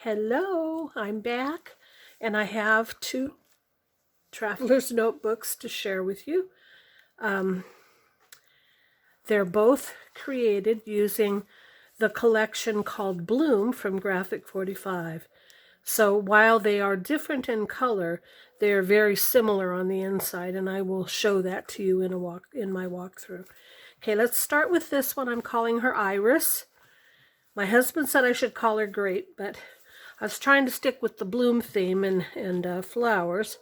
Hello, I'm back, and I have two traveler's notebooks to share with you. They're both created using the collection called Bloom from G45. So while they are different in color, they are very similar on the inside, and I will show that to you in my walkthrough. Okay, let's start with this one. I'm calling her Iris. My husband said I should call her Grape, but I was trying to stick with the bloom theme and flowers.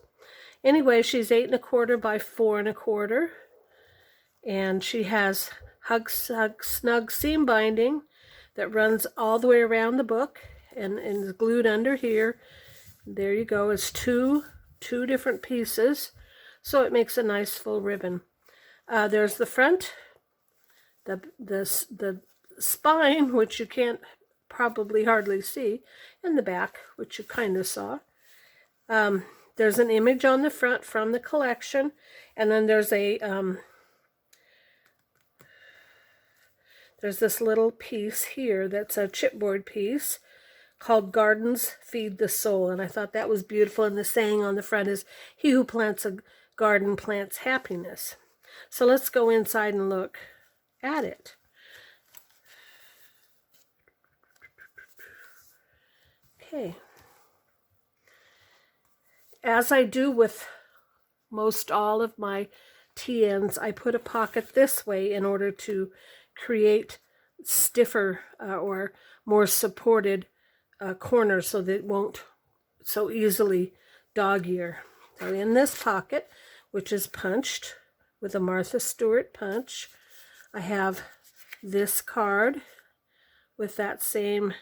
Anyway, she's 8 1/4 by 4 1/4, and she has Hug Snug seam binding that runs all the way around the book and is glued under here. There you go. It's two different pieces, so it makes a nice full ribbon. There's the front, the spine, which you can't probably hardly see, and the back, which you kind of saw. There's an image on the front from the collection, and then there's this little piece here that's a chipboard piece called Gardens Feed the Soul, and I thought that was beautiful, and the saying on the front is, "He who plants a garden plants happiness." So let's go inside and look at it. Okay. As I do with most all of my TNs, I put a pocket this way in order to create stiffer or more supported corners so that it won't so easily dog ear. So in this pocket, which is punched with a Martha Stewart punch, I have this card with that same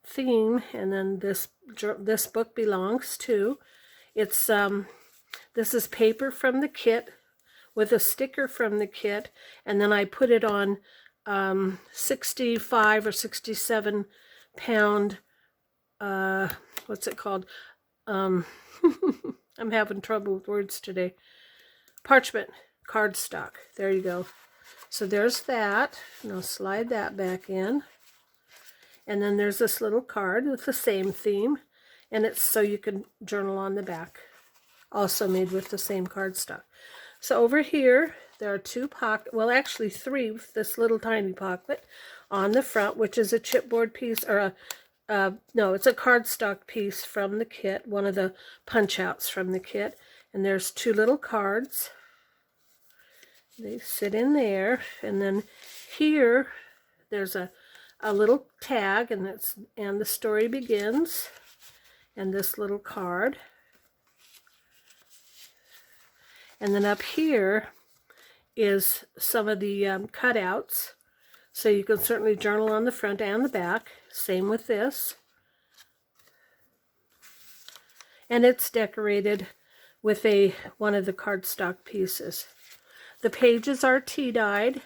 theme, and then this book belongs to. It's this is paper from the kit with a sticker from the kit, and then I put it on 65 or 67 pound what's it called? I'm having trouble with words today. Parchment cardstock. There you go. So there's that, and I'll slide that back in. And then there's this little card with the same theme, and it's so you can journal on the back, also made with the same cardstock. So over here, there are two pockets, well actually three, with this little tiny pocket on the front, which is a chipboard piece, or no, it's a cardstock piece from the kit, one of the punch outs from the kit. And there's two little cards. They sit in there, and then here there's a little tag, and the story begins, and this little card. And then up here is some of the cutouts, so you can certainly journal on the front and the back. Same with this. And it's decorated with one of the cardstock pieces. The pages are tea-dyed,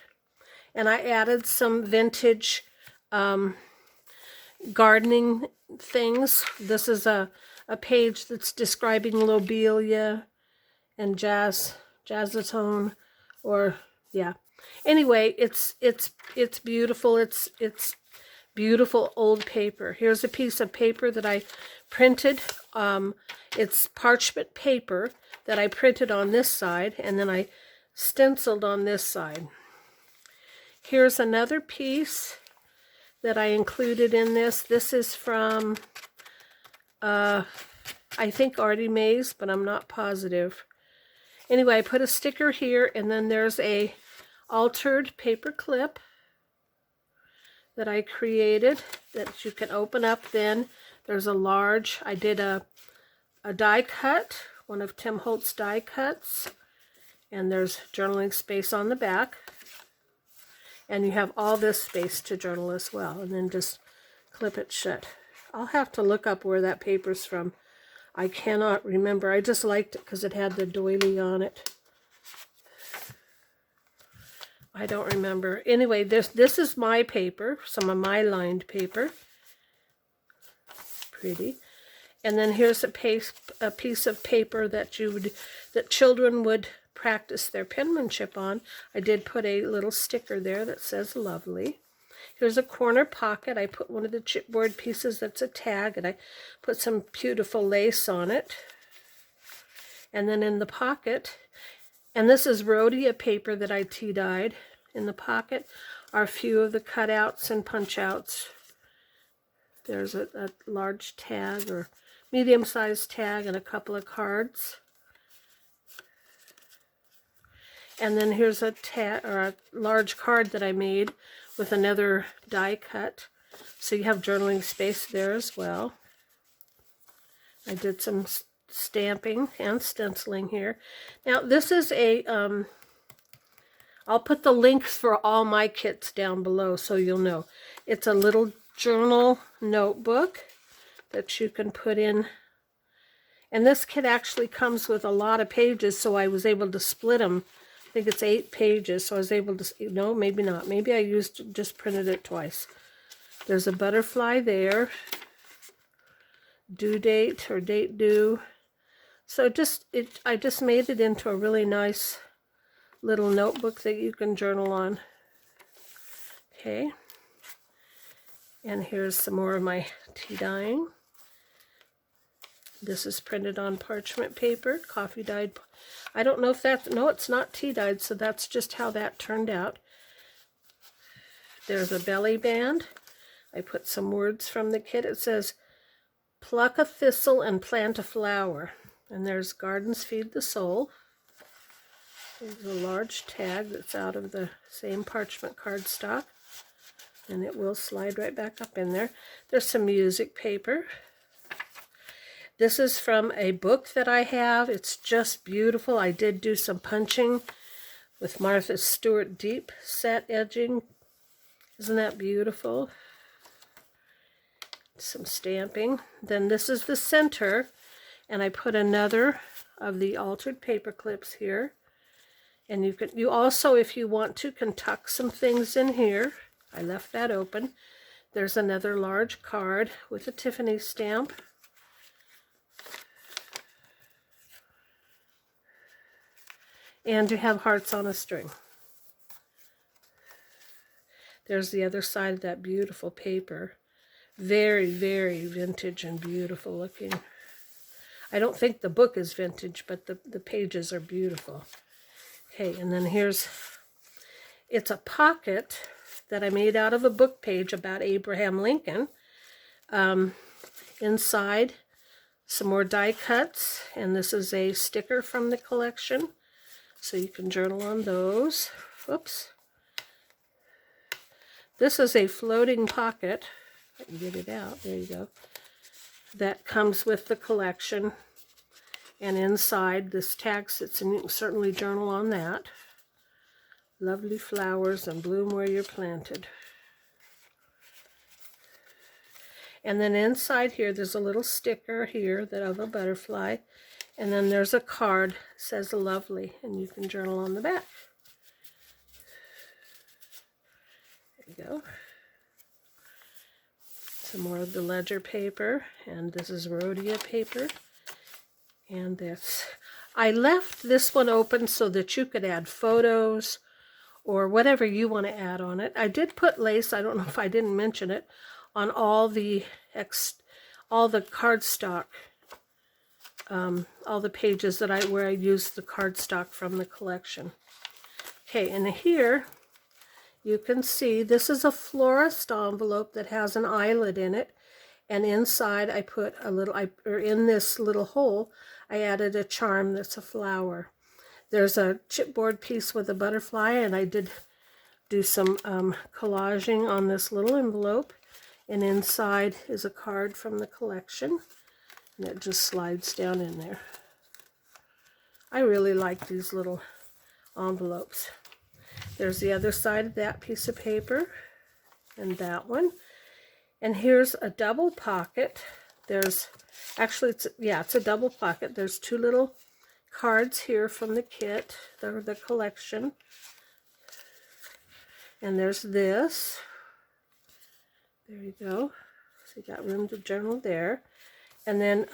and I added some vintage gardening things. This is a page that's describing lobelia and jazzatone, or yeah. Anyway, it's beautiful. It's beautiful old paper. Here's a piece of paper that I printed. It's parchment paper that I printed on this side, and then I stenciled on this side. Here's another piece that I included in this. This is from, I think Artie Mays, but I'm not positive. Anyway, I put a sticker here, and then there's a altered paper clip that I created that you can open up then. There's a large, I did a die cut, one of Tim Holt's die cuts, and there's journaling space on the back. And you have all this space to journal as well, and then just clip it shut. I'll have to look up where that paper's from. I cannot remember. I just liked it because it had the doily on it. I don't remember. Anyway, this is my paper, some of my lined paper. Pretty. And then here's a piece of paper that children would practice their penmanship on. I did put a little sticker there that says lovely. Here's a corner pocket. I put one of the chipboard pieces that's a tag, and I put some beautiful lace on it. And then in the pocket, and this is rhodia paper that I tea dyed. In the pocket are a few of the cutouts and punch outs. There's a large tag or medium-sized tag and a couple of cards. And then here's a tag or a large card that I made with another die cut. So you have journaling space there as well. I did some stamping and stenciling here. Now this is a, I'll put the links for all my kits down below so you'll know. It's a little journal notebook that you can put in. And this kit actually comes with a lot of pages, so I was able to split them. I think it's 8 pages, so I was able to, no, maybe not. Maybe I just printed it twice. There's a butterfly there. Due date or date due. So I just made it into a really nice little notebook that you can journal on. Okay. And here's some more of my tea dyeing. This is printed on parchment paper, coffee dyed. I don't know if that's, no, it's not tea dyed, so that's just how that turned out. There's a belly band. I put some words from the kit. It says, pluck a thistle and plant a flower. And there's Gardens Feed the Soul. There's a large tag that's out of the same parchment cardstock. And it will slide right back up in there. There's some music paper. This is from a book that I have. It's just beautiful. I did do some punching with Martha Stewart deep set edging. Isn't that beautiful? Some stamping. Then this is the center, and I put another of the altered paper clips here. And you also, if you want to, can tuck some things in here. I left that open. There's another large card with a Tiffany stamp. And you have hearts on a string. There's the other side of that beautiful paper. Very, very vintage and beautiful looking. I don't think the book is vintage, but the pages are beautiful. Okay, and then it's a pocket that I made out of a book page about Abraham Lincoln. Inside, some more die cuts, and this is a sticker from the collection. So you can journal on those. Oops. This is a floating pocket. I can get it out. There you go. That comes with the collection. And inside, this tag sits, and you can certainly journal on that. Lovely flowers and bloom where you're planted. And then inside here, there's a little sticker here that of a butterfly. And then there's a card that says lovely, and you can journal on the back. There you go. Some more of the ledger paper, and this is rhodia paper. And I left this one open so that you could add photos or whatever you want to add on it. I did put lace, I don't know if I didn't mention it, on all the cardstock. All the pages that where I used the cardstock from the collection. Okay, and here you can see this is a florist envelope that has an eyelet in it, and inside I put a little, or in this little hole, I added a charm that's a flower. There's a chipboard piece with a butterfly, and I did do some collaging on this little envelope, and inside is a card from the collection. And it just slides down in there. I really like these little envelopes. There's the other side of that piece of paper, and that one. And here's a double pocket. There's, actually, it's a double pocket. There's 2 little cards here from the kit, the collection. And there's this. There you go. So you got room to journal there. And then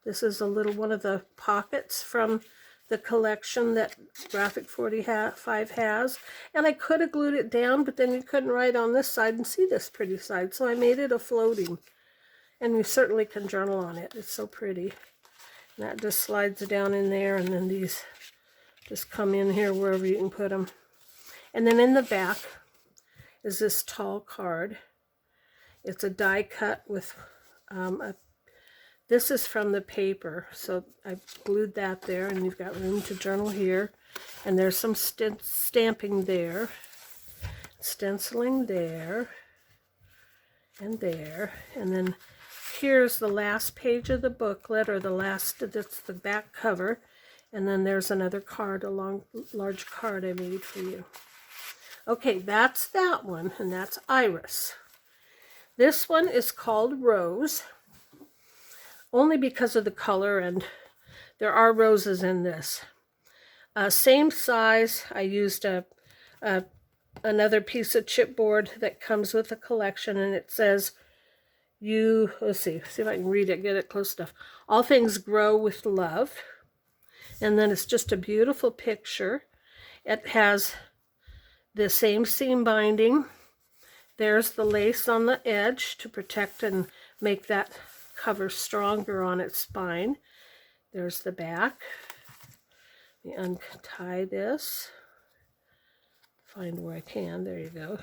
this is a little one of the pockets from the collection that Graphic45 has. And I could have glued it down, but then you couldn't write on this side and see this pretty side. So I made it a floating. And you certainly can journal on it. It's so pretty. And that just slides down in there, and then these just come in here wherever you can put them. And then in the back is this tall card. It's a die cut with this is from the paper, so I glued that there, and you've got room to journal here. And there's some stamping there, stenciling there, and there. And then here's the last page of the booklet, or that's the back cover. And then there's another card, a large card I made for you. Okay, that's that one, and that's Iris. This one is called Rose, only because of the color, and there are roses in this. Same size. I used another piece of chipboard that comes with a collection, and it says, let's see if I can read it, get it close enough. All things grow with love. And then it's just a beautiful picture. It has the same seam binding. There's the lace on the edge to protect and make that cover stronger on its spine. There's the back. Let me untie this. Find where I can. There you go.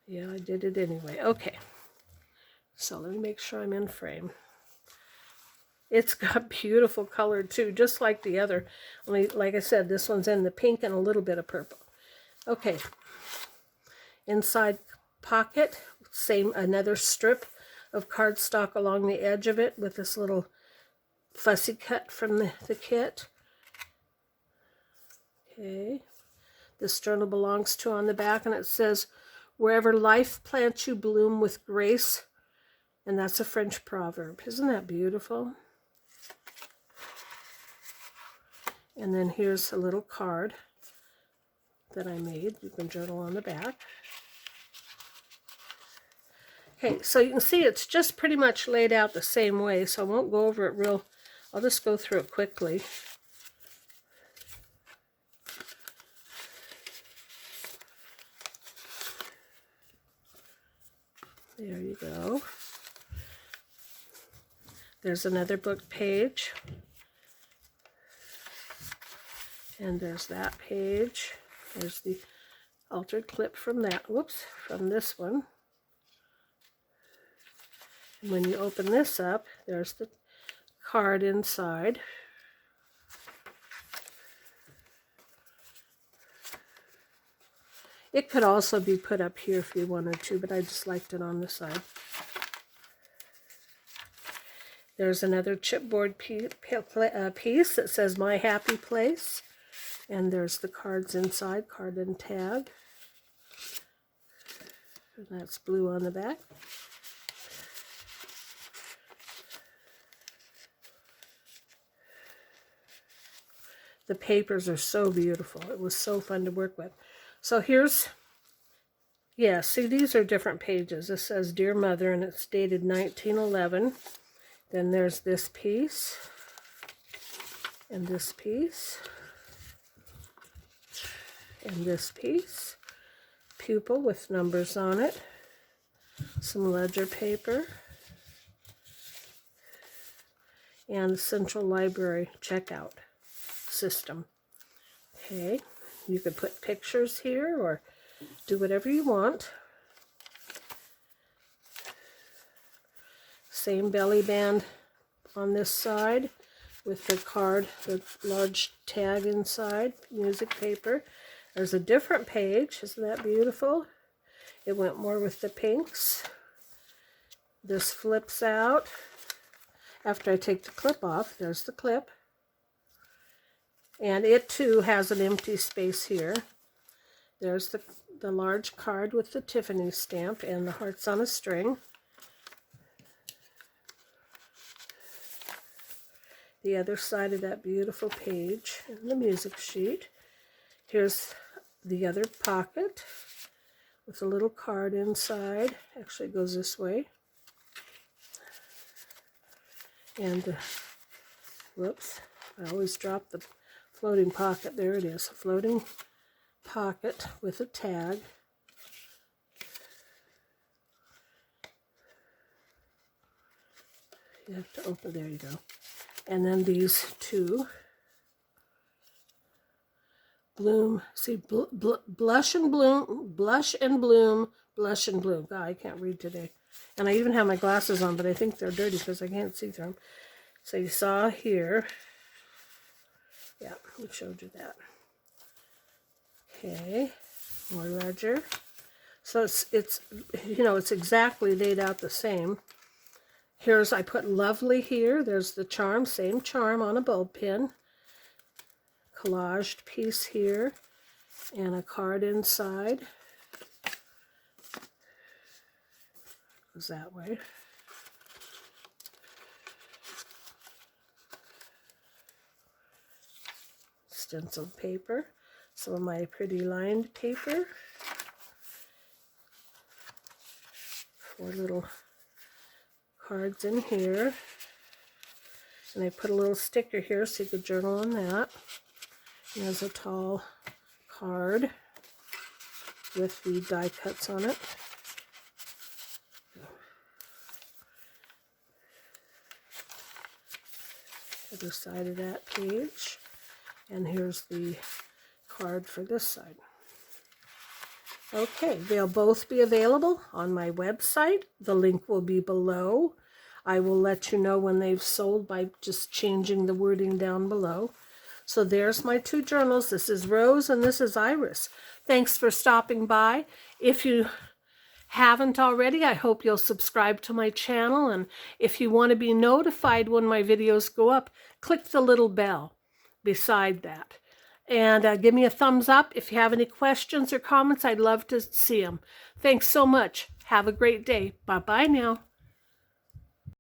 Yeah, I did it anyway. Okay. So let me make sure I'm in frame. It's got beautiful color too, just like the other. Only, like I said, this one's in the pink and a little bit of purple. Okay. Inside pocket, another strip of cardstock along the edge of it with this little fussy cut from the kit. Okay. This journal belongs to on the back, and it says, "Wherever life plants you, bloom with grace." And that's a French proverb. Isn't that beautiful? And then here's a little card that I made. You can journal on the back. Okay, so you can see it's just pretty much laid out the same way, so I won't go over it I'll just go through it quickly. There you go. There's another book page. And there's that page. There's the altered clip from from this one. And when you open this up, there's the card inside. It could also be put up here if you wanted to, but I just liked it on the side. There's another chipboard piece that says "My Happy Place." And there's the cards inside, card and tag. And that's blue on the back. The papers are so beautiful. It was so fun to work with. So see, these are different pages. This says "Dear Mother," and it's dated 1911. Then there's this piece, and this piece, and this piece. Pupil with numbers on it. Some ledger paper. And the Central Library checkout system. Okay, you could put pictures here or do whatever you want. Same belly band on this side with the card, the large tag inside, music paper. There's a different page. Isn't that beautiful? It went more with the pinks. This flips out. After I take the clip off, there's the clip. And it too has an empty space here. There's the large card with the Tiffany stamp and the hearts on a string. The other side of that beautiful page and the music sheet. Here's the other pocket with a little card inside. Actually, it goes this way. And, I always drop the floating pocket. There it is, a floating pocket with a tag. You have to open, there you go. And then these two. Bloom, see, blush and bloom, blush and bloom, blush and bloom. God, I can't read today. And I even have my glasses on, but I think they're dirty because I can't see through them. So you saw here. Yeah, we showed you that. Okay, more ledger. So it's you know, it's exactly laid out the same. Here's, I put lovely here. There's the charm, same charm on a bulb pin. Collaged piece here and a card inside. Goes that way. Stenciled paper, some of my pretty lined paper. 4 little cards in here. And I put a little sticker here so you could journal on that. And there's a tall card with the die cuts on it. Other side of that page. And here's the card for this side. Okay, they'll both be available on my website. The link will be below. I will let you know when they've sold by just changing the wording down below. So there's my 2 journals. This is Rose and this is Iris. Thanks for stopping by. If you haven't already, I hope you'll subscribe to my channel. And if you want to be notified when my videos go up, click the little bell beside that. And give me a thumbs up. If you have any questions or comments, I'd love to see them. Thanks so much. Have a great day. Bye-bye now.